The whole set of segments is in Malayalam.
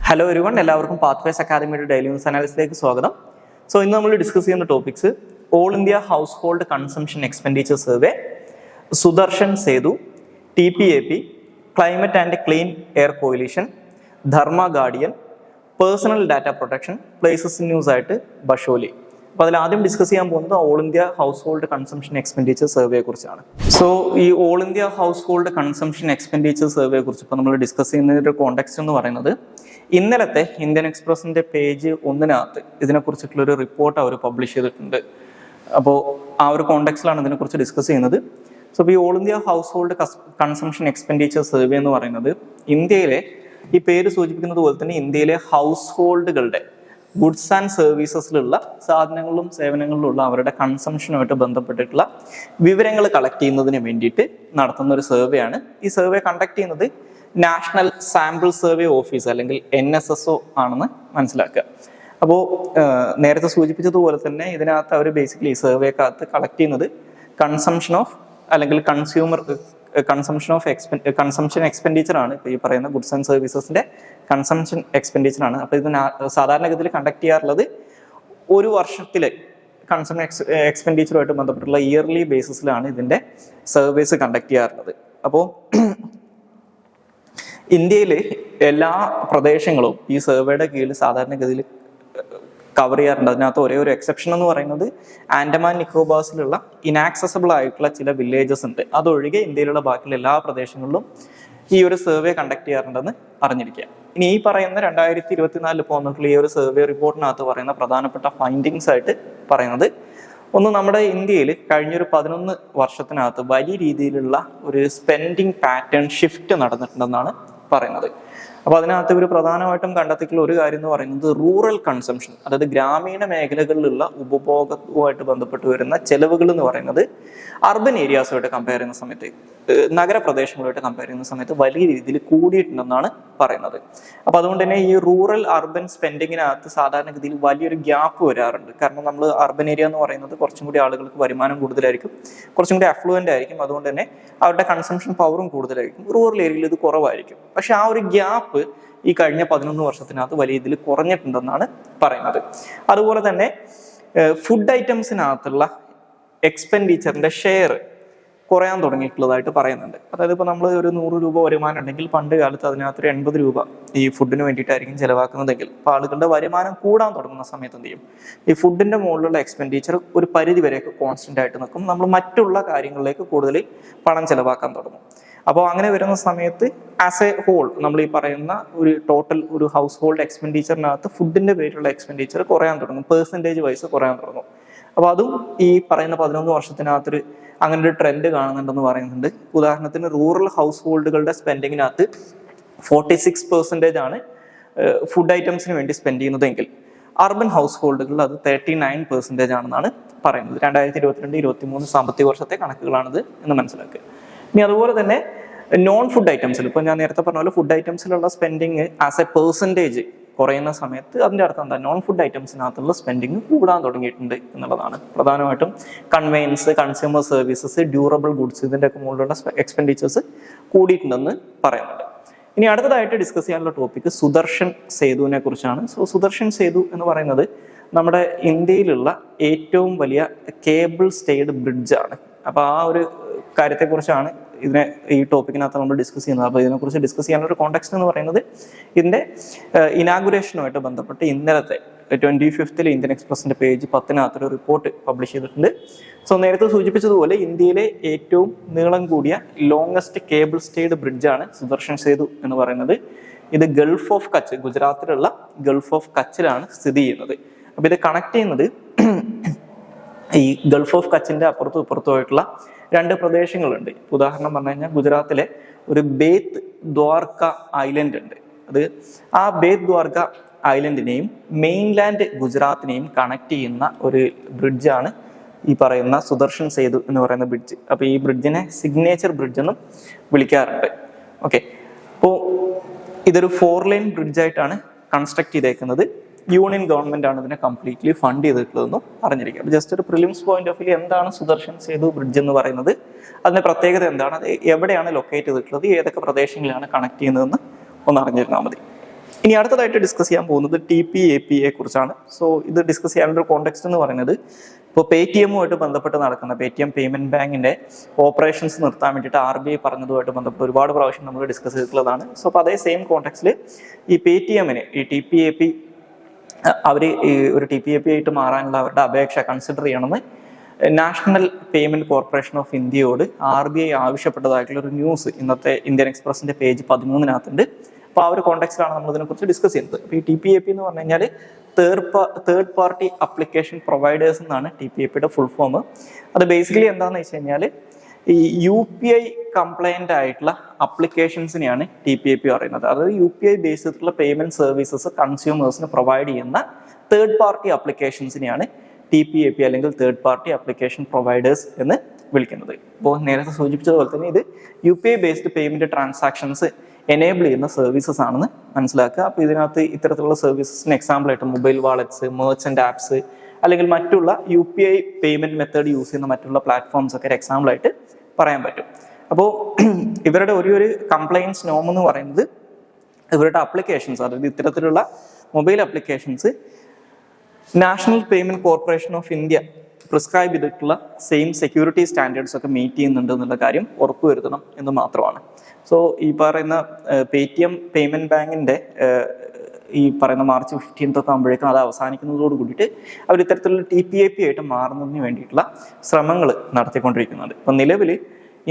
ഹലോ എവരിവൺ, എല്ലാവർക്കും പാത്വേസ് അക്കാദമിയുടെ ഡെയിലി ന്യൂസ് അനാലിസിലേക്ക് സ്വാഗതം. ഇന്ന് നമ്മൾ ഡിസ്കസ് ചെയ്യുന്ന topics all India household consumption expenditure survey, Sudarshan Setu, TPAP, climate and clean air coalition, Dharma guardian, personal data protection, places news ആയിട്ട് ബഷോലി. അപ്പോൾ അതിൽ ആദ്യം ഡിസ്കസ് ചെയ്യാൻ പോകുന്നത് all India household consumption expenditure സർവേയെ കുറിച്ചാണ്. ഈ all India household consumption expenditure സർവേയെ കുറിച്ച് ഇപ്പോൾ നമ്മൾ ഡിസ്കസ് ചെയ്യുന്നതിൻ്റെ കോണ്ടെക്സ്റ്റ് എന്ന് പറയുന്നത്, ഇന്നലത്തെ ഇന്ത്യൻ എക്സ്പ്രസിന്റെ പേജ് 1 ഇതിനെക്കുറിച്ചിട്ടുള്ളൊരു റിപ്പോർട്ട് അവർ പബ്ലിഷ് ചെയ്തിട്ടുണ്ട്. അപ്പോൾ ആ ഒരു കോണ്ടെക്സ്റ്റിലാണ് ഇതിനെക്കുറിച്ച് ഡിസ്കസ് ചെയ്യുന്നത്. ഈ all India household consumption expenditure survey എന്ന് പറയുന്നത് ഇന്ത്യയിലെ, ഈ പേര് സൂചിപ്പിക്കുന്നത് പോലെ തന്നെ, ഇന്ത്യയിലെ ഹൗസ് ഹോൾഡുകളുടെ ഗുഡ്സ് ആൻഡ് സർവീസസിലുള്ള സാധനങ്ങളിലും സേവനങ്ങളിലുള്ള അവരുടെ കൺസംഷനുമായിട്ട് ബന്ധപ്പെട്ടിട്ടുള്ള വിവരങ്ങൾ കളക്ട് ചെയ്യുന്നതിന് വേണ്ടിയിട്ട് നടത്തുന്ന ഒരു സർവേ ആണ്. ഈ സർവേ കണ്ടക്ട് ചെയ്യുന്നത് നാഷണൽ സാമ്പിൾ സർവേ ഓഫീസ് അല്ലെങ്കിൽ NSSO ആണെന്ന് മനസ്സിലാക്കുക. അപ്പോൾ നേരത്തെ സൂചിപ്പിച്ചതുപോലെ തന്നെ ഇതിനകത്ത് അവർ ബേസിക്കലി ഈ സർവേക്കകത്ത് കളക്ട് ചെയ്യുന്നത് കൺസംഷൻ ഓഫ് അല്ലെങ്കിൽ കൺസംഷൻ എക്സ്പെൻഡിച്ചർ ആണ്. ഇപ്പോൾ ഈ പറയുന്ന ഗുഡ്സ് ആൻഡ് സർവീസസിന്റെ കൺസംഷൻ എക്സ്പെൻഡിച്ചർ ആണ്. അപ്പോൾ ഇത് സാധാരണഗതിയിൽ കണ്ടക്ട് ചെയ്യാറുള്ളത് ഒരു വർഷത്തിലെ കൺസംഷൻ എക്സ്പെൻഡിച്ചറുമായിട്ട് ബന്ധപ്പെട്ടുള്ള ഇയർലി ബേസിസിലാണ് ഇതിന്റെ സർവേസ് കണ്ടക്ട് ചെയ്യാറുള്ളത്. അപ്പോൾ ഇന്ത്യയിലെ എല്ലാ പ്രദേശങ്ങളും ഈ സർവേയുടെ കീഴിൽ സാധാരണഗതിയിൽ കവർ ചെയ്യാറുണ്ട്. അതിനകത്ത് ഒരേ ഒരു എക്സെപ്ഷൻ എന്ന് പറയുന്നത് ആൻഡമാൻ നിക്കോബാർസിലുള്ള ഇനാക്സസിബിൾ ആയിട്ടുള്ള ചില വില്ലേജസ് ഉണ്ട്. അതൊഴികെ ഇന്ത്യയിലുള്ള ബാക്കിയുള്ള എല്ലാ പ്രദേശങ്ങളിലും ഈ ഒരു സർവേ കണ്ടക്ട് ചെയ്യാറുണ്ടെന്ന് അറിഞ്ഞിരിക്കുക. ഇനി ഈ പറയുന്ന 2024 പോന്നിട്ടുള്ള ഈ ഒരു സർവേ റിപ്പോർട്ടിനകത്ത് പറയുന്ന പ്രധാനപ്പെട്ട ഫൈൻഡിങ്സ് ആയിട്ട് പറയുന്നത്, ഒന്ന്, നമ്മുടെ ഇന്ത്യയിൽ കഴിഞ്ഞൊരു 11 വർഷത്തിനകത്ത് വലിയ രീതിയിലുള്ള ഒരു സ്പെൻഡിങ് പാറ്റേൺ ഷിഫ്റ്റ് നടന്നിട്ടുണ്ടെന്നാണ് പറയുന്നത്. അപ്പോൾ അതിനകത്ത് ഇവർ പ്രധാനമായിട്ടും കണ്ടെത്തിയിട്ടുള്ള ഒരു കാര്യം എന്ന് പറയുന്നത് റൂറൽ കൺസംഷൻ, അതായത് ഗ്രാമീണ മേഖലകളിലുള്ള ഉപഭോഗവുമായിട്ട് ബന്ധപ്പെട്ട് വരുന്ന ചെലവുകൾ എന്ന് പറയുന്നത് അർബൻ ഏരിയാസുമായിട്ട് കമ്പയർ ചെയ്യുന്ന സമയത്ത്, നഗരപ്രദേശങ്ങളുമായിട്ട് കമ്പയർ ചെയ്യുന്ന സമയത്ത് വലിയ രീതിയിൽ കൂടിയിട്ടുണ്ടെന്നാണ് പറയുന്നത്. അപ്പോൾ അതുകൊണ്ട് തന്നെ ഈ റൂറൽ അർബൻ സ്പെൻഡിങ്ങിനകത്ത് സാധാരണഗതിയിൽ വലിയൊരു ഗ്യാപ്പ് വരാറുണ്ട്. കാരണം നമ്മൾ അർബൻ ഏരിയ എന്ന് പറയുന്നത് കുറച്ചും കൂടി ആളുകൾക്ക് വരുമാനം കൂടുതലായിരിക്കും, കുറച്ചും കൂടി അഫ്ലുവൻ്റ് ആയിരിക്കും, അതുകൊണ്ട് തന്നെ അവരുടെ കൺസംഷൻ പവറും കൂടുതലായിരിക്കും. റൂറൽ ഏരിയയിൽ ഇത് കുറവായിരിക്കും. പക്ഷെ ആ ഒരു ഗ്യാപ്പ് ഈ കഴിഞ്ഞ 11 വർഷത്തിനകത്ത് വലിയ രീതിയിൽ കുറഞ്ഞിട്ടുണ്ടെന്നാണ് പറയുന്നത്. അതുപോലെ തന്നെ ഫുഡ് ഐറ്റംസിനകത്തുള്ള എക്സ്പെൻഡിച്ചറിന്റെ ഷെയർ കുറയാൻ തുടങ്ങിയിട്ടുള്ളതായിട്ട് പറയുന്നുണ്ട്. അതായത് ഇപ്പോൾ നമ്മൾ ഒരു 100 രൂപ വരുമാനം ഉണ്ടെങ്കിൽ പണ്ട് കാലത്ത് അതിനകത്തൊരു 80 രൂപ ഈ ഫുഡിന് വേണ്ടിയിട്ടായിരിക്കും ചിലവാക്കുന്നതെങ്കിൽ, ഇപ്പോൾ ആളുകളുടെ വരുമാനം കൂടാൻ തുടങ്ങുന്ന സമയത്ത് എന്ത് ചെയ്യും, ഈ ഫുഡിന്റെ മുകളിലുള്ള എക്സ്പെൻഡിച്ചർ ഒരു പരിധി വരെയൊക്കെ കോൺസ്റ്റന്റ് ആയിട്ട് നിൽക്കും. നമ്മൾ മറ്റുള്ള കാര്യങ്ങളിലേക്ക് കൂടുതൽ പണം ചിലവാക്കാൻ തുടങ്ങും. അപ്പോൾ അങ്ങനെ വരുന്ന സമയത്ത് ആസ് എ ഹോൾ നമ്മൾ ഈ പറയുന്ന ഒരു ടോട്ടൽ ഒരു ഹൗസ് ഹോൾഡ് എക്സ്പെൻഡിച്ചറിനകത്ത് ഫുഡിന്റെ പേരിലുള്ള എക്സ്പെൻഡിച്ചർ കുറയാൻ തുടങ്ങും, പെർസെൻറ്റേജ് വൈസ് കുറയാൻ തുടങ്ങും. അപ്പോൾ അതും ഈ പറയുന്ന 11 വർഷത്തിനകത്തൊരു അങ്ങനെ ഒരു ട്രെൻഡ് കാണുന്നുണ്ടെന്ന് പറയുന്നുണ്ട്. ഉദാഹരണത്തിന് റൂറൽ ഹൗസ് ഹോൾഡുകളുടെ സ്പെൻഡിങ്ങിനകത്ത് 46% ആണ് ഫുഡ് ഐറ്റംസിന് വേണ്ടി സ്പെൻഡ് ചെയ്യുന്നതെങ്കിൽ അർബൻ ഹൗസ് ഹോൾഡുകളിൽ അത് 39% ആണെന്നാണ് പറയുന്നത്. 2022-23 സാമ്പത്തിക വർഷത്തെ കണക്കുകളാണിത് എന്ന് മനസ്സിലാക്കുക. ഇനി അതുപോലെ തന്നെ നോൺ ഫുഡ് ഐറ്റംസിൽ, ഇപ്പോൾ ഞാൻ നേരത്തെ പറഞ്ഞ പോലെ ഫുഡ് ഐറ്റംസിലുള്ള സ്പെൻഡിങ് ആസ് എ പെർസെൻറ്റേജ് കുറയുന്ന സമയത്ത് അതിൻ്റെ അർത്ഥം എന്താ, നോൺ ഫുഡ് ഐറ്റംസിനകത്തുള്ള സ്പെൻഡിങ് കൂടാൻ തുടങ്ങിയിട്ടുണ്ട് എന്നുള്ളതാണ്. പ്രധാനമായിട്ടും conveyance, consumer services, durable goods, ഇതിൻ്റെ ഒക്കെ മുകളിലുള്ള എക്സ്പെൻഡിച്ചേഴ്സ് കൂടിയിട്ടുണ്ടെന്ന് പറയുന്നുണ്ട്. ഇനി അടുത്തതായിട്ട് ഡിസ്കസ് ചെയ്യാനുള്ള ടോപ്പിക് സുദർശൻ സേതുവിനെ കുറിച്ചാണ്. സുദർശൻ സേതു എന്ന് പറയുന്നത് നമ്മുടെ ഇന്ത്യയിലുള്ള ഏറ്റവും വലിയ കേബിൾ സ്റ്റേഡ് ബ്രിഡ്ജാണ്. അപ്പോൾ ആ ഒരു കാര്യത്തെക്കുറിച്ചാണ് ഈ ടോപ്പിക്കിനകത്ത് നമ്മൾ ഡിസ്കസ് ചെയ്യുന്നത്. അപ്പോൾ ഇതിനെക്കുറിച്ച് ഡിസ്കസ് ചെയ്യാനുള്ള കോണ്ടെക്സ്റ്റ് എന്ന് പറയുന്നത് ഇതിൻ്റെ ഇനാഗുറേഷനുമായിട്ട് ബന്ധപ്പെട്ട് ഇന്നലത്തെ 25th ഇന്ത്യൻ എക്സ്പ്രസിന്റെ പേജ് 10 റിപ്പോർട്ട് പബ്ലിഷ് ചെയ്തിട്ടുണ്ട്. നേരത്തെ സൂചിപ്പിച്ചതുപോലെ ഇന്ത്യയിലെ ഏറ്റവും നീളം കൂടിയ ലോങ്സ്റ്റ് കേബിൾ സ്റ്റേഡ് ബ്രിഡ്ജാണ് സുദർശൻ സേതു എന്ന് പറയുന്നത്. ഇത് ഗൾഫ് ഓഫ് കച്ച്, ഗുജറാത്തിലുള്ള ഗൾഫ് ഓഫ് കച്ചിലാണ് സ്ഥിതി ചെയ്യുന്നത്. അപ്പോൾ ഇത് കണക്ട് ചെയ്യുന്നത് ഈ ഗൾഫ് ഓഫ് കച്ചിന്റെ അപ്പുറത്തും ഇപ്പുറത്തുമായിട്ടുള്ള 2 പ്രദേശങ്ങളുണ്ട്. ഉദാഹരണം പറഞ്ഞു കഴിഞ്ഞാൽ ഗുജറാത്തിലെ ഒരു ബേത്ത് ദ്വാർക്ക ഐലൻഡ് ഉണ്ട്. ആ ബേത്ത് ദ്വാർക്ക ഐലൻഡിനെയും മെയിൻലാൻഡ് ഗുജറാത്തിനെയും കണക്ട് ചെയ്യുന്ന ഒരു ബ്രിഡ്ജാണ് ഈ പറയുന്ന സുദർശൻ സേതു എന്ന് പറയുന്ന ബ്രിഡ്ജ്. അപ്പോൾ ഈ ബ്രിഡ്ജിനെ സിഗ്നേച്ചർ ബ്രിഡ്ജ് എന്നും വിളിക്കാറുണ്ട്. ഓക്കെ, അപ്പോൾ ഇതൊരു 4 ലൈൻ ബ്രിഡ്ജായിട്ടാണ് കൺസ്ട്രക്ട് ചെയ്തേക്കുന്നത്. യൂണിയൻ ഗവൺമെന്റ് ആണ് ഇതിനെ കംപ്ലീറ്റ്ലി ഫണ്ട് ചെയ്തിട്ടുള്ളതെന്നും അറിഞ്ഞിരിക്കുക. ജസ്റ്റ് ഒരു പ്രിലിംസ് പോയിന്റ് ഓഫ് വ്യൂ എന്താണ് സുദർശൻ സേതു ബ്രിഡ്ജ് എന്ന് പറയുന്നത്, അതിന്റെ പ്രത്യേകത എന്താണ്, അത് എവിടെയാണ് ലൊക്കേറ്റ് ചെയ്തിട്ടുള്ളത്, ഏതൊക്കെ പ്രദേശങ്ങളിലാണ് കണക്ട് ചെയ്യുന്നതെന്ന് ഒന്ന് അറിഞ്ഞിരുന്നാൽ മതി. ഇനി അടുത്തതായിട്ട് ഡിസ്കസ് ചെയ്യാൻ പോകുന്നത് TPAPയെ കുറിച്ചാണ്. സോ ഇത് ഡിസ്കസ് ചെയ്യാനുള്ള ഒരു കോണ്ടെക്സ്റ്റ് എന്ന് പറയുന്നത് ഇപ്പോൾ പേടിഎമ്മുമായിട്ട് ബന്ധപ്പെട്ട് നടക്കുന്ന പേടിഎം പേയ്മെന്റ് ബാങ്കിന്റെ ഓപ്പറേഷൻസ് നിർത്താൻ വേണ്ടിയിട്ട് RBI പറഞ്ഞതുമായിട്ട് ബന്ധപ്പെട്ട് ഒരുപാട് പ്രാവശ്യം നമ്മൾ ഡിസ്കസ് ചെയ്തിട്ടുള്ളതാണ്. സോ അപ്പോൾ അതേ സെയിം കോണ്ടെക്സ്റ്റിൽ ഈ പേടിഎമ്മിന് ഈ TPAP അവർ ഒരു TPAP ആയിട്ട് മാറാനുള്ള അവരുടെ അപേക്ഷ കൺസിഡർ ചെയ്യണമെന്ന് നാഷണൽ പേയ്മെന്റ് കോർപ്പറേഷൻ ഓഫ് ഇന്ത്യയോട് RBI ആവശ്യപ്പെട്ടതായിട്ടുള്ള ഒരു ന്യൂസ് ഇന്നത്തെ ഇന്ത്യൻ എക്സ്പ്രസിന്റെ പേജ് 13 അപ്പോൾ ആ ഒരു കോണ്ടെക്സ്റ്റിലാണ് നമ്മൾ ഇതിനെക്കുറിച്ച് ഡിസ്കസ് ചെയ്യുന്നത്. അപ്പോൾ ഈ TPAP എന്ന് പറഞ്ഞു കഴിഞ്ഞാൽ തേർഡ് പാർട്ടി അപ്ലിക്കേഷൻ പ്രൊവൈഡേഴ്സ് എന്നാണ് TPAPയുടെ ഫുൾ ഫോം. അത് ബേസിക്കലി എന്താണെന്ന് വെച്ച് കഴിഞ്ഞാൽ ഈ UPI കംപ്ലൈന്റ് ആയിട്ടുള്ള അപ്ലിക്കേഷൻസിനെയാണ് TPAP പറയുന്നത്. അതായത് UPI ബേസ്ഡ് ആയിട്ടുള്ള പേയ്മെന്റ് സർവീസസ് കൺസ്യൂമേഴ്സിന് പ്രൊവൈഡ് ചെയ്യുന്ന തേർഡ് പാർട്ടി അപ്ലിക്കേഷൻസിനെയാണ് TPAP അല്ലെങ്കിൽ തേർഡ് പാർട്ടി അപ്ലിക്കേഷൻ പ്രൊവൈഡേഴ്സ് എന്ന് വിളിക്കുന്നത്. ഇപ്പോൾ നേരത്തെ സൂചിപ്പിച്ചതുപോലെ തന്നെ ഇത് UPI based payment transactions enable ചെയ്യുന്ന സർവീസസ് ആണെന്ന് മനസ്സിലാക്കുക. അപ്പോൾ ഇതിനകത്ത് ഇത്തരത്തിലുള്ള സർവീസസിന് എക്സാമ്പിൾ ആയിട്ട് മൊബൈൽ വാളറ്റ്സ്, മെർച്ചന്റ് ആപ്സ് അല്ലെങ്കിൽ മറ്റുള്ള UPI പേയ്മെന്റ് മെത്തേഡ് യൂസ് ചെയ്യുന്ന മറ്റുള്ള പ്ലാറ്റ്ഫോംസ് ഒക്കെ ഒരു എക്സാമ്പിൾ ആയിട്ട് പറയാൻ പറ്റും. അപ്പോൾ ഇവരുടെ ഒരു കംപ്ലൈൻസ് നോം എന്ന് പറയുന്നത് ഇവരുടെ അപ്ലിക്കേഷൻസ്, അതായത് ഇത്തരത്തിലുള്ള mobile applications national payment corporation of India prescribe ചെയ്തിട്ടുള്ള സെയിം സെക്യൂരിറ്റി സ്റ്റാൻഡേർഡ്സ് ഒക്കെ മീറ്റ് ചെയ്യുന്നുണ്ട് എന്നുള്ള കാര്യം ഉറപ്പുവരുത്തണം എന്ന് മാത്രമാണ്. സോ ഈ പറയുന്ന പേടിഎം പേയ്മെന്റ് ബാങ്കിന്റെ ഈ പറയുന്ന മാർച്ച് 15 ഒക്കെ ആകുമ്പോഴേക്കും അത് അവസാനിക്കുന്നതോട് കൂടിയിട്ട് അവർ ഇത്തരത്തിലുള്ള TPAP ആയിട്ട് മാറുന്നതിന് വേണ്ടിയിട്ടുള്ള ശ്രമങ്ങൾ നടത്തിക്കൊണ്ടിരിക്കുന്നുണ്ട്. ഇപ്പം നിലവിൽ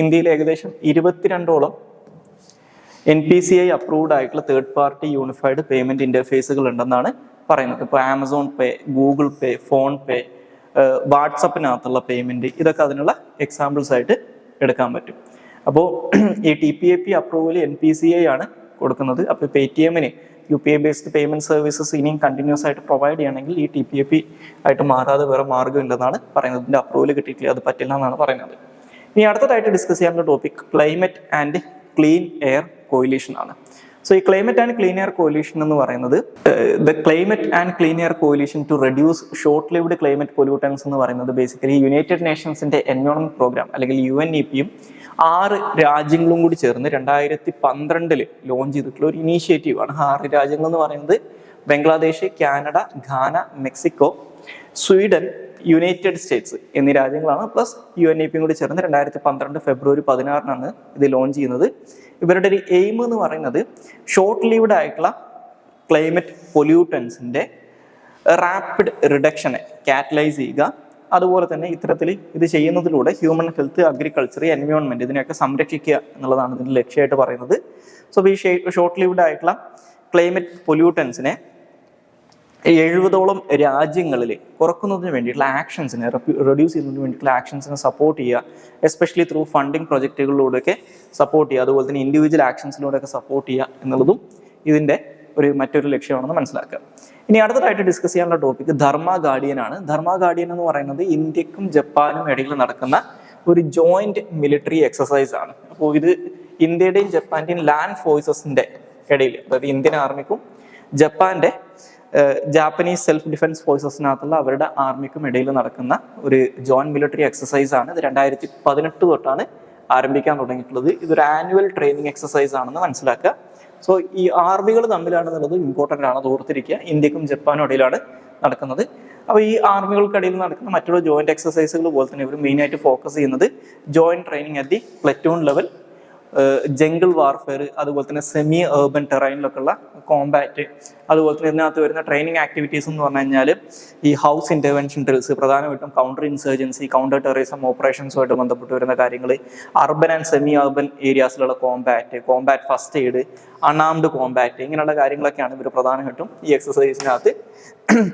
ഇന്ത്യയിൽ ഏകദേശം 22ഓളം NPCI അപ്രൂവ്ഡ് ആയിട്ടുള്ള തേർഡ് പാർട്ടി യൂണിഫൈഡ് പേയ്മെന്റ് ഇന്റർഫേസുകൾ ഉണ്ടെന്നാണ് പറയുന്നത്. ഇപ്പോൾ ആമസോൺ പേ, ഗൂഗിൾ പേ, ഫോൺ പേ, വാട്സപ്പിനകത്തുള്ള പേയ്മെന്റ്, ഇതൊക്കെ അതിനുള്ള എക്സാമ്പിൾസ് ആയിട്ട് എടുക്കാൻ പറ്റും. അപ്പോൾ ഈ TPAP അപ്രൂവൽ NPCI ആണ് കൊടുക്കുന്നത്. അപ്പോൾ പേടിഎമ്മിന് UPI ബേസ്ഡ് പേയ്മെന്റ് സർവീസസ് ഇനിയും കണ്ടിന്യൂസ് ആയിട്ട് പ്രൊവൈഡ് ചെയ്യണമെങ്കിൽ ഈ TPAP ആയിട്ട് മാറാതെ വേറെ മാർഗ്ഗമില്ലെന്നാണ് പറയുന്നത്. ഇതിന്റെ അപ്രൂവൽ കിട്ടിയിട്ടില്ല, അത് പറ്റില്ല എന്നാണ് പറയുന്നത്. ഇനി അടുത്തതായിട്ട് ഡിസ്കസ് ചെയ്യാനുള്ള topic climate and clean air coalition ആണ്. സോ ഈ ക്ലൈമറ്റ് ആൻഡ് ക്ലീൻ എയർ കോയിലിഷൻ എന്ന് പറയുന്നത് the climate and clean air coalition to reduce short lived climate pollutants എന്ന് പറയുന്നത് ബേസിക്കലി യുണൈറ്റഡ് നേഷൻസിന്റെ എൻവയോൺമെന്റ് പ്രോഗ്രാം അല്ലെങ്കിൽ UNEPയും 6 രാജ്യങ്ങളും കൂടി ചേർന്ന് 2012 ലോഞ്ച് ചെയ്തിട്ടുള്ള ഒരു ഇനീഷ്യേറ്റീവ് ആണ്. 6 രാജ്യങ്ങൾ എന്ന് പറയുന്നത് Bangladesh, Canada, Ghana, Mexico, Sweden, United States എന്നീ രാജ്യങ്ങളാണ്. പ്ലസ് UNEPയും കൂടി ചേർന്ന് 2012 ഫെബ്രുവരി 16 ഇത് ലോഞ്ച് ചെയ്യുന്നത്. ഇവരുടെ ഒരു എയിം എന്ന് പറയുന്നത് ഷോർട്ട് ലീവ്ഡ് ആയിട്ടുള്ള ക്ലൈമറ്റ് പൊല്യൂട്ടൻസിന്റെ റാപ്പിഡ് റിഡക്ഷനെ കാറ്റലൈസ് ചെയ്യുക. അതുപോലെ തന്നെ ഇത്തരത്തിൽ ഇത് ചെയ്യുന്നതിലൂടെ ഹ്യൂമൻ ഹെൽത്ത്, അഗ്രികൾച്ചർ, എൻവയോൺമെന്റ് ഇതിനെയൊക്കെ സംരക്ഷിക്കുക എന്നുള്ളതാണ് ഇതിന്റെ ലക്ഷ്യമായിട്ട് പറയുന്നത്. സോ ഈ ഷോർട്ട് ലീവ്ഡ് ആയിട്ടുള്ള ക്ലൈമറ്റ് പൊല്യൂട്ടൻസിനെ 70ഓളം രാജ്യങ്ങളിൽ കുറക്കുന്നതിന് വേണ്ടിയിട്ടുള്ള ആക്ഷൻസിനെ, റെഡ്യൂസ് ചെയ്യുന്നതിന് വേണ്ടിയിട്ടുള്ള ആക്ഷൻസിനെ സപ്പോർട്ട് ചെയ്യുക, എസ്പെഷ്യലി ത്രൂ ഫണ്ടിങ് പ്രൊജക്റ്റുകളിലൂടെയൊക്കെ സപ്പോർട്ട് ചെയ്യുക, അതുപോലെ തന്നെ ഇൻഡിവിജ്വൽ ആക്ഷൻസിലൂടെയൊക്കെ സപ്പോർട്ട് ചെയ്യുക എന്നുള്ളതും ഇതിന്റെ മറ്റൊരു ലക്ഷ്യമാണെന്ന് മനസ്സിലാക്കുക. ഇനി അടുത്തതായിട്ട് ഡിസ്കസ് ചെയ്യാനുള്ള ടോപ്പിക് ധർമ്മ ഗാർഡിയൻ ആണ്. ധർമ്മ ഗാർഡിയൻ എന്ന് പറയുന്നത് ഇന്ത്യക്കും ജപ്പാനും ഇടയിൽ നടക്കുന്ന ഒരു ജോയിന്റ് മിലിറ്ററി എക്സസൈസ് ആണ്. അപ്പോൾ ഇത് ഇന്ത്യയുടെയും ജപ്പാന്റെയും ലാൻഡ് ഫോഴ്സസിന്റെ ഇടയിൽ, അതായത് ഇന്ത്യൻ ആർമിക്കും ജപ്പാന്റെ ജാപ്പനീസ് സെൽഫ് ഡിഫൻസ് ഫോഴ്സസിനകത്തുള്ള അവരുടെ ആർമിക്കും ഇടയിൽ നടക്കുന്ന ഒരു ജോയിന്റ് മിലിറ്ററി എക്സസൈസ് ആണ്. ഇത് 2018 തൊട്ടാണ് ആരംഭിക്കാൻ തുടങ്ങിയിട്ടുള്ളത്. ഇതൊരു ആനുവൽ ട്രെയിനിങ് എക്സസൈസ് ആണെന്ന് മനസ്സിലാക്കുക. സോ ഈ ആർമികൾ തമ്മിലാണെന്നുള്ളത് ഇമ്പോർട്ടൻ്റ് ആണ്, അത് ഓർത്തിരിക്കുക. ഇന്ത്യക്കും ജപ്പാനും ഇടയിലാണ് നടക്കുന്നത്. അപ്പോൾ ഈ ആർമികൾക്കിടയിൽ നടക്കുന്ന മറ്റുള്ള ജോയിന്റ് എക്സസൈസുകൾ പോലെ തന്നെ ഇവർ മെയിനായിട്ട് ഫോക്കസ് ചെയ്യുന്നത് joint training at the platoon level, jungle warfare, അതുപോലെ തന്നെ സെമി ഏർബൻ ടെറൈനിലൊക്കെ ഉള്ള കോമ്പാറ്റ്, അതുപോലെ തന്നെ ഇതിനകത്ത് വരുന്ന ട്രെയിനിങ് ആക്ടിവിറ്റീസ് എന്ന് പറഞ്ഞു കഴിഞ്ഞാൽ ഈ ഹൗസ് ഇന്റർവെൻഷൻ ഡ്രിൽസ്, പ്രധാനമായിട്ടും കൗണ്ടർ ഇൻസർജൻസി, കൗണ്ടർ ടെററിസം ഓപ്പറേഷൻസുമായിട്ട് ബന്ധപ്പെട്ട് വരുന്ന കാര്യങ്ങൾ, അർബൻ ആൻഡ് സെമി അർബൻ ഏരിയാസിലുള്ള combat first aid, unarmed combat, ഇങ്ങനെയുള്ള കാര്യങ്ങളൊക്കെയാണ് ഇവർ പ്രധാനമായിട്ടും ഈ എക്സസൈസിനകത്ത്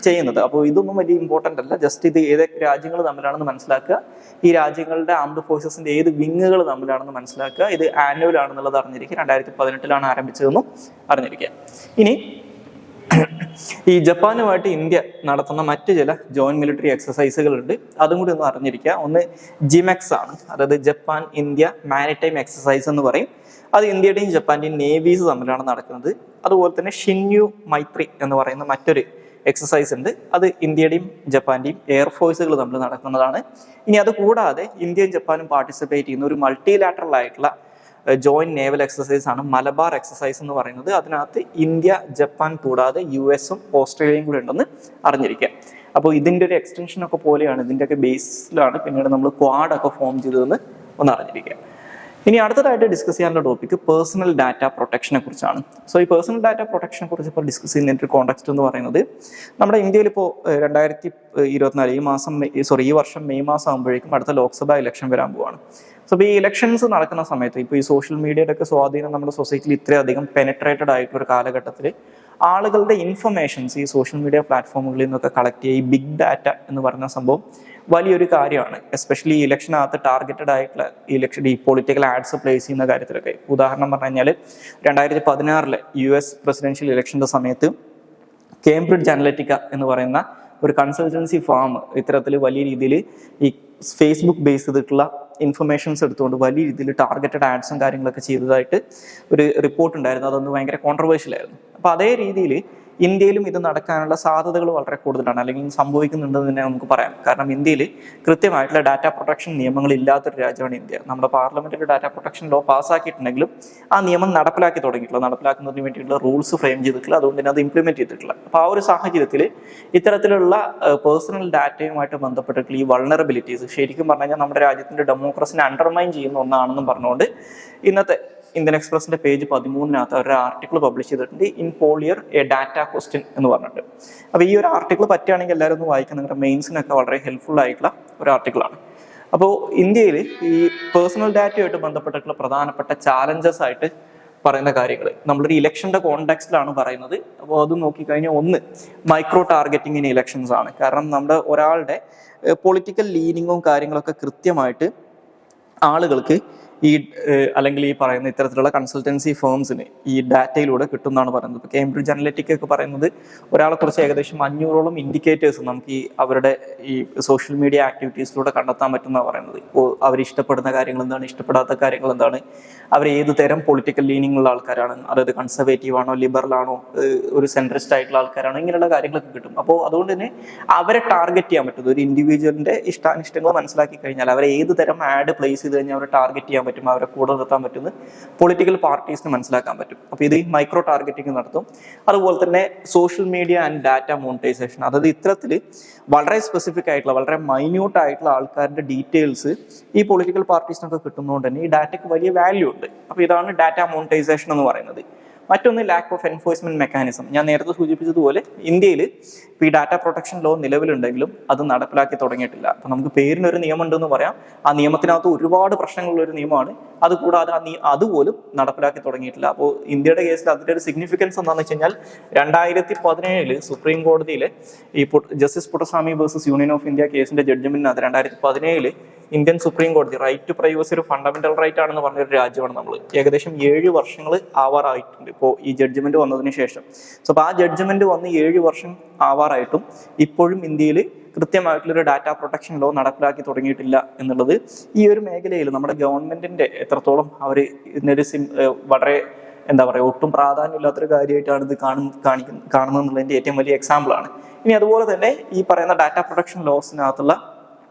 ചെയ്യുന്നത്. അപ്പോൾ ഇതൊന്നും വലിയ ഇമ്പോർട്ടൻ്റ് അല്ല, ജസ്റ്റ് ഇത് ഏതൊക്കെ രാജ്യങ്ങൾ തമ്മിലാണെന്ന് മനസ്സിലാക്കുക, ഈ രാജ്യങ്ങളുടെ ആംഡ് ഫോഴ്സസിന്റെ ഏത് വിങ്ങുകൾ തമ്മിലാണെന്ന് മനസ്സിലാക്കുക. ഇത് ആനുവൽ ആണെന്നുള്ളത് അറിഞ്ഞിരിക്കുക. 2018 ആരംഭിച്ചതെന്നും അറിഞ്ഞിരിക്കുക. ഇനി ഈ ജപ്പാനുമായിട്ട് ഇന്ത്യ നടത്തുന്ന മറ്റ് ചില ജോയിന്റ് മിലിറ്ററി എക്സസൈസുകളുണ്ട്, അതും കൂടി ഒന്ന് അറിഞ്ഞിരിക്കുക. ഒന്ന് ജിമെക്സ് ആണ്, അതായത് ജപ്പാൻ ഇന്ത്യ മാരിടൈം എക്സസൈസ് എന്ന് പറയും. അത് ഇന്ത്യയുടെയും ജപ്പാന്റെയും നേവീസ് തമ്മിലാണ് നടക്കുന്നത്. അതുപോലെ തന്നെ ഷിന്യു മൈത്രി എന്ന് പറയുന്ന മറ്റൊരു എക്സസൈസ് ഉണ്ട്, അത് ഇന്ത്യയുടെയും ജപ്പാന്റെയും എയർഫോഴ്സുകൾ തമ്മിൽ നടക്കുന്നതാണ്. ഇനി അത് കൂടാതെ ഇന്ത്യയും ജപ്പാനും പാർട്ടിസിപ്പേറ്റ് ചെയ്യുന്ന ഒരു മൾട്ടിലാറ്ററൽ ആയിട്ടുള്ള ജോയിന്റ് നേവൽ എക്സസൈസ് ആണ് മലബാർ എക്സസൈസ് എന്ന് പറയുന്നത്. അതിനകത്ത് ഇന്ത്യ, ജപ്പാൻ കൂടാതെ US-ഉം ഓസ്ട്രേലിയയും കൂടെ ഉണ്ടെന്ന് അറിഞ്ഞിരിക്കുക. അപ്പോൾ ഇതിൻ്റെ ഒരു എക്സ്റ്റൻഷൻ ഒക്കെ പോലെയാണ്, ഇതിൻ്റെയൊക്കെ ബേസിലാണ് പിന്നീട് നമ്മൾ ക്വാഡ് ഒക്കെ ഫോം ചെയ്തതെന്ന് ഒന്ന് അറിഞ്ഞിരിക്കുക. ഇനി അടുത്തതായിട്ട് ഡിസ്കസ് ചെയ്യാനുള്ള ടോപ്പിക്ക് പേഴ്സണൽ ഡാറ്റ പ്രൊട്ടക്ഷനെ കുറിച്ചാണ്. സോ ഈ പേഴ്സണൽ ഡാറ്റ പ്രൊട്ടക്ഷനെ കുറിച്ച് ഇപ്പോൾ ഡിസ്കസ് ചെയ്യുന്നതിൻ്റെ ഒരു കോൺടെക്സ്റ്റ് എന്ന് പറയുന്നത്, നമ്മുടെ ഇന്ത്യയിൽ ഇപ്പോൾ 2024 ഈ വർഷം മെയ് മാസം ആകുമ്പോഴേക്കും അടുത്ത ലോക്സഭാ ഇലക്ഷൻ വരാൻ പോവാണ്. സോ ഇപ്പോൾ ഈ ഇലക്ഷൻസ് നടക്കുന്ന സമയത്ത് ഇപ്പോൾ ഈ സോഷ്യൽ മീഡിയയുടെ ഒക്കെ സ്വാധീനം നമ്മുടെ സൊസൈറ്റിയിൽ ഇത്രയധികം പെനട്രേറ്റഡ് ആയിട്ടുള്ള ഒരു കാലഘട്ടത്തിൽ ആളുകളുടെ ഇൻഫർമേഷൻസ് ഈ സോഷ്യൽ മീഡിയ പ്ലാറ്റ്ഫോമുകളിൽ നിന്നൊക്കെ കളക്ട് ചെയ്യുക, ഈ ബിഗ് ഡാറ്റ എന്ന് പറയുന്ന സംഭവം വലിയൊരു കാര്യമാണ്. എസ്പെഷ്യലി ഈ ഇലക്ഷനകത്ത് ടാർഗറ്റഡ് ആയിട്ടുള്ള ഈ പൊളിറ്റിക്കൽ ആഡ്സ് പ്ലേസ് ചെയ്യുന്ന കാര്യത്തിലൊക്കെ. ഉദാഹരണം പറഞ്ഞു കഴിഞ്ഞാൽ 2016 US പ്രസിഡൻഷ്യൽ ഇലക്ഷൻ്റെ സമയത്ത് കേംബ്രിഡ്ജ് അനലിറ്റിക്ക എന്ന് പറയുന്ന ഒരു കൺസൾട്ടൻസി ഫാം ഇത്തരത്തിൽ വലിയ രീതിയിൽ ഈ ഫേസ്ബുക്ക് ബേസ് ചെയ്തിട്ടുള്ള ഇൻഫർമേഷൻസ് എടുത്തുകൊണ്ട് വലിയ രീതിയിൽ ടാർഗറ്റഡ് ആഡ്സും കാര്യങ്ങളൊക്കെ ചെയ്തതായിട്ട് ഒരു റിപ്പോർട്ട് ഉണ്ടായിരുന്നു. അതൊന്ന് ഭയങ്കര കോൺട്രവേഴ്ഷ്യൽ ആയിരുന്നു. അപ്പോൾ അതേ രീതിയിൽ ഇന്ത്യയിലും ഇത് നടക്കാനുള്ള സാധ്യതകൾ വളരെ കൂടുതലാണ്, അല്ലെങ്കിൽ സംഭവിക്കുന്നുണ്ടെന്ന് തന്നെ നമുക്ക് പറയാം. കാരണം ഇന്ത്യയിൽ കൃത്യമായിട്ടുള്ള ഡാറ്റ പ്രൊട്ടക്ഷൻ നിയമങ്ങൾ ഇല്ലാത്തൊരു രാജ്യമാണ് ഇന്ത്യ. നമ്മുടെ പാർലമെന്റിൽ ഡാറ്റ പ്രൊട്ടക്ഷൻ ലോ പാസ്സാക്കിയിട്ടുണ്ടെങ്കിലും ആ നിയമം നടപ്പിലാക്കി തുടങ്ങിയിട്ടുള്ള, നടപ്പിലാക്കുന്നതിന് വേണ്ടിയിട്ടുള്ള റൂൾസ് ഫ്രെയിം ചെയ്തിട്ടില്ല, അതുകൊണ്ട് തന്നെ അത് ഇംപ്ലിമെന്റ് ചെയ്തിട്ടില്ല. അപ്പോൾ ആ ഒരു സാഹചര്യത്തിൽ ഇത്തരത്തിലുള്ള പേഴ്സണൽ ഡാറ്റയുമായിട്ട് ബന്ധപ്പെട്ടിട്ടുള്ള ഈ വൾണറബിലിറ്റീസ് ശരിക്കും പറഞ്ഞു കഴിഞ്ഞാൽ നമ്മുടെ രാജ്യത്തിന്റെ ഡെമോക്രസിനെ അണ്ടർമൈൻ ചെയ്യുന്ന ഒന്നാണെന്നും പറഞ്ഞുകൊണ്ട് ഇന്നത്തെ ഇന്ത്യൻ എക്സ്പ്രസിന്റെ പേജ് 13 ഒരു ആർട്ടിക്കിൾ പബ്ലിഷ് ചെയ്തിട്ടുണ്ട്, in foliar A data question എന്ന് പറഞ്ഞിട്ട്. അപ്പോൾ ഈ ഒരു ആർട്ടിക്കിൾ പറ്റുകയാണെങ്കിൽ എല്ലാവരും ഒന്ന് വായിക്കാൻ, നിങ്ങളുടെ മെയിൻസിനൊക്കെ വളരെ ഹെൽപ്ഫുൾ ആയിട്ടുള്ള ഒരു ആർട്ടിക്കിളാണ്. അപ്പോൾ ഇന്ത്യയിൽ ഈ പേഴ്സണൽ ഡാറ്റയുമായിട്ട് ബന്ധപ്പെട്ടിട്ടുള്ള പ്രധാനപ്പെട്ട ചാലഞ്ചസ് ആയിട്ട് പറയുന്ന കാര്യങ്ങൾ നമ്മളൊരു ഇലക്ഷന്റെ കോണ്ടെക്സ്റ്റിലാണ് പറയുന്നത്. അപ്പോൾ അത് നോക്കിക്കഴിഞ്ഞാൽ ഒന്ന് മൈക്രോ ടാർഗറ്റിംഗ് ഇൻ ഇലക്ഷൻസ് ആണ്. കാരണം നമ്മുടെ ഒരാളുടെ പൊളിറ്റിക്കൽ ലീനിങ്ങും കാര്യങ്ങളൊക്കെ കൃത്യമായിട്ട് ആളുകൾക്ക് അല്ലെങ്കിൽ ഈ പറയുന്ന ഇത്തരത്തിലുള്ള കൺസൾട്ടൻസി ഫേംസിന് ഈ ഡാറ്റയിലൂടെ കിട്ടുമെന്നാണ് പറയുന്നത്. ഇപ്പോൾ കേംബ്രിഡ്ജ് അനലിറ്റിക്ക ഒക്കെ പറയുന്നത് ഒരാളെ കുറിച്ച് ഏകദേശം 500ഓളം ഇൻഡിക്കേറ്റേഴ്സ് നമുക്ക് ഈ അവരുടെ ഈ സോഷ്യൽ മീഡിയ ആക്ടിവിറ്റീസിലൂടെ കണ്ടെത്താൻ പറ്റുമെന്നാണ് പറയുന്നത്. ഇപ്പോൾ അവർ ഇഷ്ടപ്പെടുന്ന കാര്യങ്ങൾ എന്താണ്, ഇഷ്ടപ്പെടാത്ത കാര്യങ്ങൾ എന്താണ്, അവർ ഏത് തരം പൊളിറ്റിക്കൽ ലീനിങ് ഉള്ള ആൾക്കാരാണ്, അതായത് കൺസർവേറ്റീവ് ആണോ, ലിബറൽ ആണോ, ഒരു സെൻട്രിസ്റ്റ് ആയിട്ടുള്ള ആൾക്കാരാണോ, ഇങ്ങനെയുള്ള കാര്യങ്ങളൊക്കെ കിട്ടും. അപ്പോൾ അതുകൊണ്ട് തന്നെ അവരെ ടാർഗറ്റ് ചെയ്യാൻ പറ്റും. ഒരു ഇൻഡിവിജ്വലിന്റെ ഇഷ്ടാനിഷ്ടങ്ങൾ മനസ്സിലാക്കി കഴിഞ്ഞാൽ അവരെ ഏത് തരം ആഡ് പ്ലേസ് ചെയ്ത് കഴിഞ്ഞാൽ അവരെ ടാർഗറ്റ് ചെയ്യാൻ പറ്റും, അവരെ കൂടെ നിർത്താൻ പറ്റുന്ന പൊളിറ്റിക്കൽ പാർട്ടീസിന് മനസ്സിലാക്കാൻ പറ്റും. അപ്പോൾ ഇത് മൈക്രോ ടാർഗറ്റിംഗ് നടത്തും. അതുപോലെ തന്നെ social media and data monetisation, അതായത് ഇത്തരത്തിൽ വളരെ സ്പെസിഫിക് ആയിട്ടുള്ള, വളരെ മൈന്യൂട്ട് ആയിട്ടുള്ള ആൾക്കാരുടെ ഡീറ്റെയിൽസ് ഈ പൊളിറ്റിക്കൽ പാർട്ടീസിനൊക്കെ കിട്ടുന്നതുകൊണ്ട് തന്നെ ഈ ഡാറ്റയ്ക്ക് വലിയ വാല്യൂ ഉണ്ട്. അപ്പോൾ ഇതാണ് ഡാറ്റ മോണിറ്റൈസേഷൻ എന്ന് പറയുന്നത്. മറ്റൊന്ന് ലാക്ക് ഓഫ് എൻഫോഴ്സ്മെന്റ് മെക്കാനിസം. ഞാൻ നേരത്തെ സൂചിപ്പിച്ചതുപോലെ ഇന്ത്യയിൽ ഇപ്പോൾ ഈ ഡാറ്റ പ്രൊട്ടക്ഷൻ ലോ നിലവിലുണ്ടെങ്കിലും അത് നടപ്പിലാക്കി തുടങ്ങിയിട്ടില്ല. അപ്പോൾ നമുക്ക് പേരിനൊരു നിയമം ഉണ്ടെന്ന് പറയാം, ആ നിയമത്തിനകത്ത് ഒരുപാട് പ്രശ്നങ്ങളുള്ള ഒരു നിയമമാണ്. അതുകൂടാതെ അതുപോലും നടപ്പിലാക്കി തുടങ്ങിയിട്ടില്ല. അപ്പോൾ ഇന്ത്യയുടെ കേസിൽ അതിൻ്റെ ഒരു സിഗ്നിഫിക്കൻസ് എന്താണെന്ന് വെച്ച് കഴിഞ്ഞാൽ 2017 സുപ്രീം കോടതിയിൽ ഈ justice Puttaswamy versus union of India കേസിന്റെ ജഡ്ജ്മെന്റിനകത്ത് 2017 ഇന്ത്യൻ സുപ്രീം കോടതി റൈറ്റ് ടു പ്രൈവസി ഒരു ഫണ്ടമെന്റൽ റൈറ്റ് ആണെന്ന് പറഞ്ഞൊരു രാജ്യമാണ് നമ്മൾ. ഏകദേശം 7 വർഷങ്ങൾ ആവാറായിട്ടുണ്ട് ഇപ്പോൾ ഈ ജഡ്ജ്മെന്റ് വന്നതിന് ശേഷം. സോ അപ്പോൾ ആ ജഡ്ജ്മെന്റ് വന്ന് 7 വർഷം ആവാറായിട്ടും ഇപ്പോഴും ഇന്ത്യയിൽ കൃത്യമായിട്ടുള്ളൊരു ഡാറ്റ പ്രൊട്ടക്ഷൻ ലോ നടപ്പിലാക്കി തുടങ്ങിയിട്ടില്ല എന്നുള്ളത് ഈ ഒരു മേഖലയിൽ നമ്മുടെ ഗവൺമെന്റിന്റെ എത്രത്തോളം അവർ ഇതിനൊരു വളരെ എന്താ പറയുക, ഒട്ടും പ്രാധാന്യമില്ലാത്തൊരു കാര്യമായിട്ടാണ് ഇത് കാണുന്നത് എന്നുള്ളതിന്റെ ഏറ്റവും വലിയ എക്സാമ്പിൾ ആണ്. ഇനി അതുപോലെ തന്നെ ഈ പറയുന്ന ഡാറ്റ പ്രൊട്ടക്ഷൻ ലോസിനകത്തുള്ള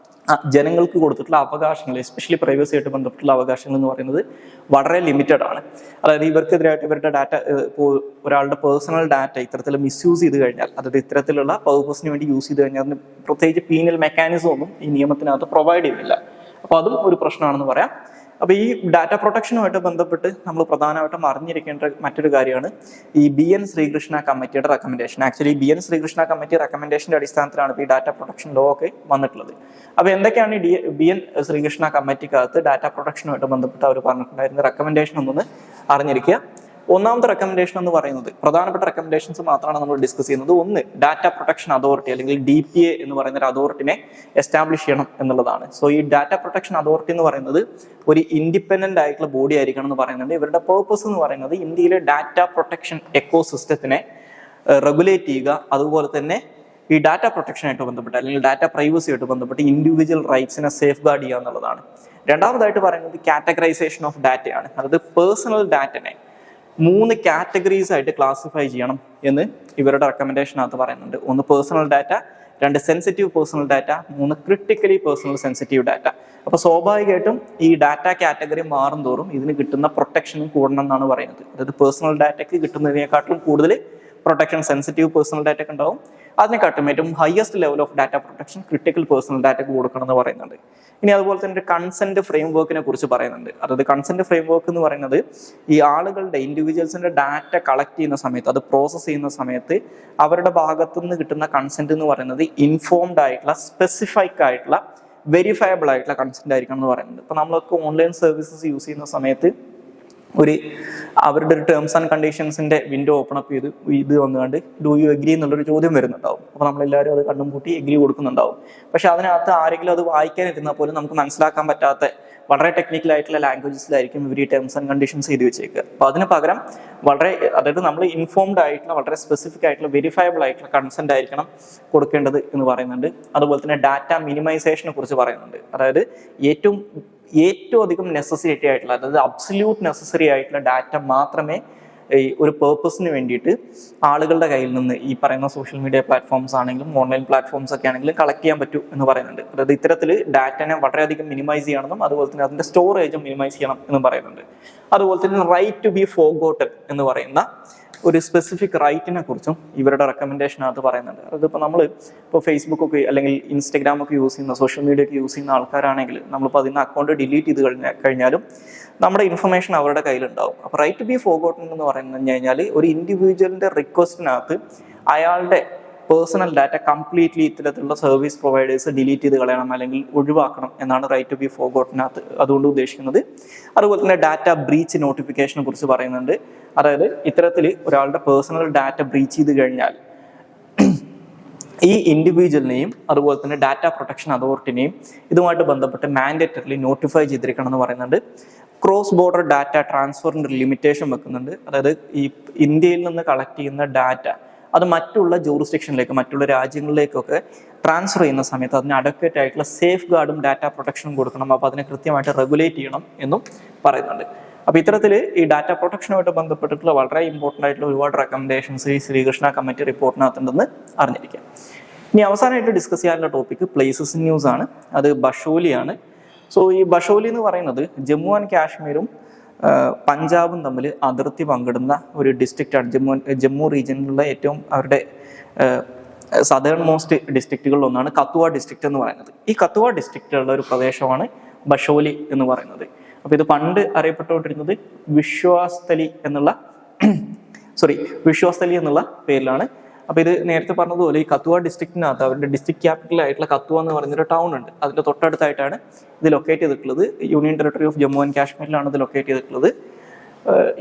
ജനങ്ങൾക്ക് കൊടുത്തിട്ടുള്ള അവകാശങ്ങൾ, എസ്പെഷ്യലി പ്രൈവസി ആയിട്ട് ബന്ധപ്പെട്ടുള്ള അവകാശങ്ങൾ എന്ന് പറയുന്നത് വളരെ ലിമിറ്റഡ് ആണ്. അതായത് ഇവർക്കെതിരായിട്ട് ഇവരുടെ ഡാറ്റ, ഇപ്പോൾ ഒരാളുടെ പേഴ്സണൽ ഡാറ്റ ഇത്തരത്തിൽ മിസ്യൂസ് ചെയ്ത് കഴിഞ്ഞാൽ, അതായത് ഇത്തരത്തിലുള്ള പർപ്പസിന് വേണ്ടി യൂസ് ചെയ്ത് കഴിഞ്ഞാൽ അതിന് പ്രത്യേകിച്ച് പീനൽ മെക്കാനിസം ഒന്നും ഈ നിയമത്തിനകത്ത് പ്രൊവൈഡ് ചെയ്യുന്നില്ല. അപ്പോൾ അതും ഒരു പ്രശ്നമാണെന്ന് പറയാം. അപ്പോൾ ഈ ഡാറ്റ പ്രൊട്ടക്ഷനുമായിട്ട് ബന്ധപ്പെട്ട് നമ്മൾ പ്രധാനമായിട്ടും അറിഞ്ഞിരിക്കേണ്ട മറ്റൊരു കാര്യമാണ് ഈ BN ശ്രീകൃഷ്ണ കമ്മിറ്റിയുടെ recommendation. Actually BN Srikrishna committee റെക്കമെൻഡേഷന്റെ അടിസ്ഥാനത്തിലാണ് ഇപ്പോൾ ഈ ഡാറ്റ പ്രൊട്ടക്ഷൻ ലോ ഒക്കെ വന്നിട്ടുള്ളത്. അപ്പോൾ എന്തൊക്കെയാണ് ഈ BN ശ്രീകൃഷ്ണ കമ്മിറ്റിക്കകത്ത് ഡാറ്റ പ്രൊട്ടക്ഷനുമായിട്ട് ബന്ധപ്പെട്ട് അവർ പറഞ്ഞിട്ടുണ്ടായിരുന്ന റെക്കമെൻഡേഷൻ ഒന്നൊന്ന് അറിഞ്ഞിരിക്കുക. ഒന്നാമത്തെ റെക്കമെൻഡേഷൻ എന്ന് പറയുന്നത്, പ്രധാനപ്പെട്ട റെക്കമെൻഡേഷൻസ് മാത്രമാണ് നമ്മൾ ഡിസ്കസ് ചെയ്യുന്നത്. ഒന്ന്, ഡാറ്റ പ്രൊട്ടക്ഷൻ അതോറിറ്റി അല്ലെങ്കിൽ DPA എന്ന് പറയുന്ന ഒരു അതോറിറ്റിനെ എസ്റ്റാബ്ലിഷ് ചെയ്യണം എന്നുള്ളതാണ്. സോ ഈ ഡാറ്റ പ്രൊട്ടക്ഷൻ അതോറിറ്റി എന്ന് പറയുന്നത് ഒരു ഇൻഡിപെൻഡന്റ് ആയിട്ടുള്ള ബോഡി ആയിരിക്കണം എന്ന് പറയുന്നുണ്ട്. ഇവരുടെ പേർപ്പസ് എന്ന് പറയുന്നത് ഇന്ത്യയിലെ ഡാറ്റ പ്രൊട്ടക്ഷൻ എക്കോസിസ്റ്റത്തിനെ റെഗുലേറ്റ് ചെയ്യുക, അതുപോലെ തന്നെ ഈ ഡാറ്റ പ്രൊട്ടക്ഷനായിട്ട് ബന്ധപ്പെട്ട് അല്ലെങ്കിൽ ഡാറ്റ പ്രൈവസിയായിട്ട് ബന്ധപ്പെട്ട് ഇൻഡിവിജ്വൽ റൈറ്റ്സിനെ സേഫ് ഗാർഡ് ചെയ്യുക എന്നുള്ളതാണ്. രണ്ടാമതായിട്ട് പറയുന്നത് കാറ്റഗറൈസേഷൻ ഓഫ് ഡാറ്റയാണ്. അതായത് പേഴ്സണൽ ഡാറ്റനെ 3 കാറ്റഗറീസ് ആയിട്ട് ക്ലാസിഫൈ ചെയ്യണം എന്ന് ഇവരുടെ റെക്കമെൻഡേഷനകത്ത് പറയുന്നുണ്ട്. ഒന്ന് personal data, 2 sensitive personal data, 3 critically personal sensitive data. അപ്പോൾ സ്വാഭാവികമായിട്ടും ഈ ഡാറ്റ കാറ്റഗറി മാറും തോറും ഇതിന് കിട്ടുന്ന പ്രൊട്ടക്ഷനും കൂടണം എന്നാണ് പറയുന്നത്. അതായത് പേഴ്സണൽ ഡാറ്റയ്ക്ക് കിട്ടുന്നതിനെക്കാട്ടിലും കൂടുതൽ പ്രൊട്ടക്ഷൻ സെൻസിറ്റീവ് പേഴ്സണൽ ഡാറ്റയ്ക്ക് ഉണ്ടാവും. അതിനെക്കാട്ടും ഏറ്റവും highest level of data protection critical personal ഡാറ്റയ്ക്ക് കൊടുക്കണം എന്ന് പറയുന്നുണ്ട്. ഇനി അതുപോലെ തന്നെ ഒരു കൺസെന്റ് ഫ്രെയിം വർക്കിനെ കുറിച്ച് പറയുന്നുണ്ട്. അതായത് കൺസെന്റ് ഫ്രെയിം വർക്ക് എന്ന് പറയുന്നത് ഈ ആളുകളുടെ ഇൻഡിവിജ്വൽസിന്റെ ഡാറ്റ കളക്ട് ചെയ്യുന്ന സമയത്ത്, അത് പ്രോസസ്സ് ചെയ്യുന്ന സമയത്ത് അവരുടെ ഭാഗത്തു നിന്ന് കിട്ടുന്ന കൺസെന്റ് എന്ന് പറയുന്നത് ഇൻഫോംഡ് ആയിട്ടുള്ള, സ്പെസിഫൈക്ക് ആയിട്ടുള്ള, വെരിഫയബിൾ ആയിട്ടുള്ള കൺസെന്റ് ആയിരിക്കണം എന്ന് പറയുന്നത്. ഇപ്പൊ നമ്മളൊക്കെ ഓൺലൈൻ സർവീസസ് യൂസ് ചെയ്യുന്ന സമയത്ത് അവരുടെ ഒരു ടേംസ് ആൻഡ് കണ്ടീഷൻസിന്റെ വിൻഡോ ഓപ്പൺ അപ്പ് ചെയ്ത് ഇത് വന്നുകൊണ്ട് ഡു യു എഗ്രി എന്നുള്ളൊരു ചോദ്യം വരുന്നുണ്ടാവും. അപ്പോൾ നമ്മളെല്ലാവരും അത് കണ്ണും പൂട്ടി എഗ്രി കൊടുക്കുന്നുണ്ടാവും. പക്ഷെ അതിനകത്ത് ആരെങ്കിലും അത് വായിക്കാനിരുന്നാൽ പോലും നമുക്ക് മനസ്സിലാക്കാൻ പറ്റാത്ത വളരെ ടെക്നിക്കൽ ആയിട്ടുള്ള ലാംഗ്വേജസിലായിരിക്കും ഇവർ ഈ ടേംസ് ആൻഡ് കണ്ടീഷൻസ് എഴുതി വെച്ചേക്കുക. അപ്പോൾ അതിന് പകരം അതായത് നമ്മൾ ഇൻഫോംഡ് ആയിട്ടുള്ള, വളരെ സ്പെസിഫിക് ആയിട്ടുള്ള, വെരിഫയബിൾ ആയിട്ടുള്ള കൺസെന്റ് ആയിരിക്കണം കൊടുക്കേണ്ടത് എന്ന് പറയുന്നുണ്ട്. അതുപോലെ തന്നെ ഡാറ്റ മിനിമൈസേഷനെ കുറിച്ച് പറയുന്നുണ്ട്. അതായത് ഏറ്റവും അധികം നെസസറി ആയിട്ടുള്ള, അതായത് അബ്സല്യൂട്ട് നെസസറി ആയിട്ടുള്ള ഡാറ്റ മാത്രമേ ഈ ഒരു പേർപ്പസിന് വേണ്ടിയിട്ട് ആളുകളുടെ കയ്യിൽ നിന്ന് ഈ പറയുന്ന സോഷ്യൽ മീഡിയ പ്ലാറ്റ്ഫോംസ് ആണെങ്കിലും ഓൺലൈൻ പ്ലാറ്റ്ഫോംസ് ഒക്കെ ആണെങ്കിലും കളക്ട് ചെയ്യാൻ പറ്റൂ എന്ന് പറയുന്നുണ്ട്. അതായത് ഇത്തരത്തിൽ ഡാറ്റനെ വളരെയധികം മിനിമൈസ് ചെയ്യണമെന്നും അതുപോലെ തന്നെ അതിന്റെ സ്റ്റോറേജും മിനിമൈസ് ചെയ്യണം എന്നും പറയുന്നുണ്ട്. അതുപോലെ തന്നെ റൈറ്റ് ടു ബി ഫോർഗോട്ടൻ എന്ന് പറയുന്ന ഒരു സ്പെസിഫിക് റൈറ്റിനെ കുറിച്ചും ഇവരുടെ റെക്കമെൻഡേഷനകത്ത് പറയുന്നുണ്ട്. അതിപ്പോൾ ഇപ്പോൾ ഫേസ്ബുക്കൊക്കെ അല്ലെങ്കിൽ ഇൻസ്റ്റഗ്രാമൊക്കെ യൂസ് ചെയ്യുന്ന, സോഷ്യൽ മീഡിയ ഒക്കെ യൂസ് ചെയ്യുന്ന ആൾക്കാരാണെങ്കിൽ നമ്മളിപ്പോൾ അതിന് അക്കൗണ്ട് ഡിലീറ്റ് ചെയ്ത് കഴിഞ്ഞാലും നമ്മുടെ ഇൻഫർമേഷൻ അവരുടെ കയ്യിലുണ്ടാവും. അപ്പോൾ റൈറ്റ് ടു ബി ഫോർഗോട്ടൻ എന്ന് പറഞ്ഞു ഒരു ഇൻഡിവിജ്വലിന്റെ റിക്വസ്റ്റിനകത്ത് അയാളുടെ പേഴ്സണൽ ഡാറ്റ കംപ്ലീറ്റ്ലി ഇത്തരത്തിലുള്ള സർവീസ് പ്രൊവൈഡേഴ്സ് ഡിലീറ്റ് ചെയ്ത് കളയണം അല്ലെങ്കിൽ ഒഴിവാക്കണം എന്നാണ് റൈറ്റ് ടു ബി ഫോർഗോട്ടനകത്ത് അതുകൊണ്ട് ഉദ്ദേശിക്കുന്നത്. അതുപോലെ തന്നെ ഡാറ്റ ബ്രീച്ച് നോട്ടിഫിക്കേഷനെ കുറിച്ച് പറയുന്നുണ്ട്. അതായത് ഇത്തരത്തിൽ ഒരാളുടെ പേഴ്സണൽ ഡാറ്റ ബ്രീച്ച് ചെയ്ത് കഴിഞ്ഞാൽ ഈ ഇൻഡിവിജ്വലിനെയും അതുപോലെ തന്നെ ഡാറ്റ പ്രൊട്ടക്ഷൻ അതോറിറ്റിനെയും ഇതുമായിട്ട് ബന്ധപ്പെട്ട് മാൻഡേറ്ററിലി നോട്ടിഫൈ ചെയ്തിരിക്കണം എന്ന് പറയുന്നുണ്ട്. ക്രോസ് ബോർഡർ ഡാറ്റ ട്രാൻസ്ഫറിൻ്റെ ലിമിറ്റേഷൻ വെക്കുന്നുണ്ട്. അതായത് ഈ ഇന്ത്യയിൽ നിന്ന് കളക്ട് ചെയ്യുന്ന ഡാറ്റ അത് മറ്റുള്ള ജൂറിസ്ഡിക്ഷനിലേക്ക്, മറ്റുള്ള രാജ്യങ്ങളിലേക്കൊക്കെ ട്രാൻസ്ഫർ ചെയ്യുന്ന സമയത്ത് അതിന് അഡക്വേറ്റ് ആയിട്ടുള്ള സേഫ് ഗാർഡും ഡാറ്റ പ്രൊട്ടക്ഷനും കൊടുക്കണം. അപ്പോൾ അതിനെ കൃത്യമായിട്ട് റെഗുലേറ്റ് ചെയ്യണം എന്നും പറയുന്നുണ്ട്. അപ്പോൾ ഇത്തരത്തിൽ ഈ ഡാറ്റ പ്രൊട്ടക്ഷനുമായിട്ട് ബന്ധപ്പെട്ടിട്ടുള്ള വളരെ ഇമ്പോർട്ടൻ്റ് ആയിട്ടുള്ള ഒരുപാട് റെക്കമെൻഡേഷൻസ് ഈ ശ്രീകൃഷ്ണ കമ്മിറ്റി റിപ്പോർട്ടിനകത്തുണ്ടെന്ന് അറിഞ്ഞിരിക്കാം. ഇനി അവസാനമായിട്ട് ഡിസ്കസ് ചെയ്യാനുള്ള ടോപ്പിക് പ്ലേസസ് ഇൻ ന്യൂസ് ആണ്. അത് ബഷോലിയാണ്. സോ ഈ ബഷോലി എന്ന് പറയുന്നത് ജമ്മു ആൻഡ് കാശ്മീരും പഞ്ചാബും തമ്മിൽ അതിർത്തി പങ്കിടുന്ന ഒരു ഡിസ്ട്രിക്റ്റാണ്. ജമ്മു റീജിയനിലുള്ള ഏറ്റവും അവരുടെ സദേൺ മോസ്റ്റ് ഡിസ്ട്രിക്റ്റുകളിൽ ഒന്നാണ് കത്വ ഡിസ്ട്രിക്റ്റ് എന്ന് പറയുന്നത്. ഈ കത്വ ഡിസ്ട്രിക്റ്റിലുള്ള ഒരു പ്രദേശമാണ് ബഷോലി എന്ന് പറയുന്നത്. അപ്പോൾ ഇത് പണ്ട് അറിയപ്പെട്ടുകൊണ്ടിരുന്നത് വിശ്വാസ്തലി എന്നുള്ള പേരിലാണ്. അപ്പോൾ ഇത് നേരത്തെ പറഞ്ഞതുപോലെ ഈ കത്വ ഡിസ്ട്രിക്റ്റിനകത്ത് അവരുടെ ഡിസ്ട്രിക്ട് ക്യാപിറ്റൽ ആയിട്ടുള്ള കത്വ എന്ന് പറയുന്നൊരു ടൗൺ ഉണ്ട്. അതിൻ്റെ തൊട്ടടുത്തായിട്ടാണ് ഇത് ലൊക്കേറ്റ് ചെയ്തിട്ടുള്ളത്. Union territory of Jammu and കാശ്മീരിലാണ് ഇത് ലൊക്കേറ്റ് ചെയ്തിട്ടുള്ളത്.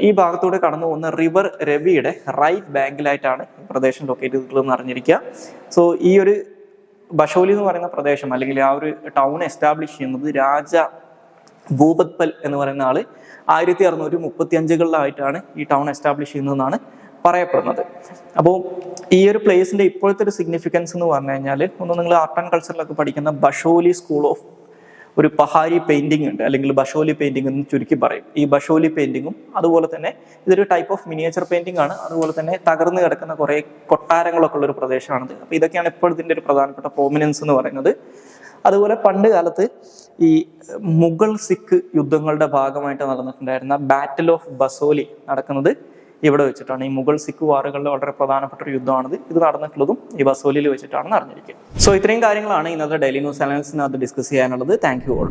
ഈ ഭാഗത്തൂടെ കടന്നു പോകുന്ന റിവർ രവിയുടെ റൈറ്റ് ബാങ്കിലായിട്ടാണ് ഈ പ്രദേശം ലൊക്കേറ്റ് ചെയ്തിട്ടുള്ളതെന്ന് അറിഞ്ഞിരിക്കുക. സോ ഈ ഒരു ബഷോലി എന്ന് പറയുന്ന പ്രദേശം അല്ലെങ്കിൽ ആ ഒരു ടൗൺ എസ്റ്റാബ്ലിഷ് ചെയ്യുന്നത് രാജ ഭൂപത്പൽ എന്ന് പറയുന്ന ആള് 1635 ഈ ടൗൺ എസ്റ്റാബ്ലിഷ് ചെയ്യുന്നതെന്നാണ് പറയപ്പെടുന്നത്. അപ്പോൾ ഈ ഒരു പ്ലേസിന്റെ ഇപ്പോഴത്തെ ഒരു സിഗ്നിഫിക്കൻസ് എന്ന് പറഞ്ഞു കഴിഞ്ഞാൽ നിങ്ങൾ ആർട്ട് ആൻഡ് കൾച്ചറിലൊക്കെ പഠിക്കുന്ന ബഷോലി സ്കൂൾ ഓഫ് ഒരു പഹാരി പെയിന്റിംഗ് ഉണ്ട്, അല്ലെങ്കിൽ ബഷോലി പെയിന്റിംഗ് എന്ന് ചുരുക്കി പറയും. ഈ ബഷോലി പെയിന്റിങ്ങും അതുപോലെ തന്നെ ഇതൊരു ടൈപ്പ് ഓഫ് മിനിയേച്ചർ പെയിന്റിംഗ് ആണ്. അതുപോലെ തന്നെ തകർന്നു കിടക്കുന്ന കുറേ കൊട്ടാരങ്ങളൊക്കെ ഉള്ള ഒരു പ്രദേശമാണിത്. അപ്പോൾ ഇതൊക്കെയാണ് ഇപ്പോൾ ഇതിൻ്റെ ഒരു പ്രധാനപ്പെട്ട പ്രോമിനൻസ് എന്ന് പറയുന്നത്. അതുപോലെ പണ്ട് കാലത്ത് ഈ മുഗൾ സിഖ് യുദ്ധങ്ങളുടെ ഭാഗമായിട്ട് നടന്നിട്ടുണ്ടായിരുന്ന ബാറ്റിൽ ഓഫ് ബസോലി നടക്കുന്നത് ഇവിടെ വെച്ചിട്ടാണ്. ഈ മുഗൾ സിഖ് വാറുകളിലെ വളരെ പ്രധാനപ്പെട്ട ഒരു യുദ്ധമാണിത്. ഇത് നടന്നിട്ടുള്ളതും ഈ ബസോലിയിൽ വെച്ചിട്ടാണെന്ന് അറിഞ്ഞിരിക്കുക. സോ ഇത്രയും കാര്യങ്ങളാണ് ഇന്നത്തെ ഡെയിലി ന്യൂസ് അനാലിസിനകത്ത് ഡിസ്കസ് ചെയ്യാനുള്ളത്. Thank you all.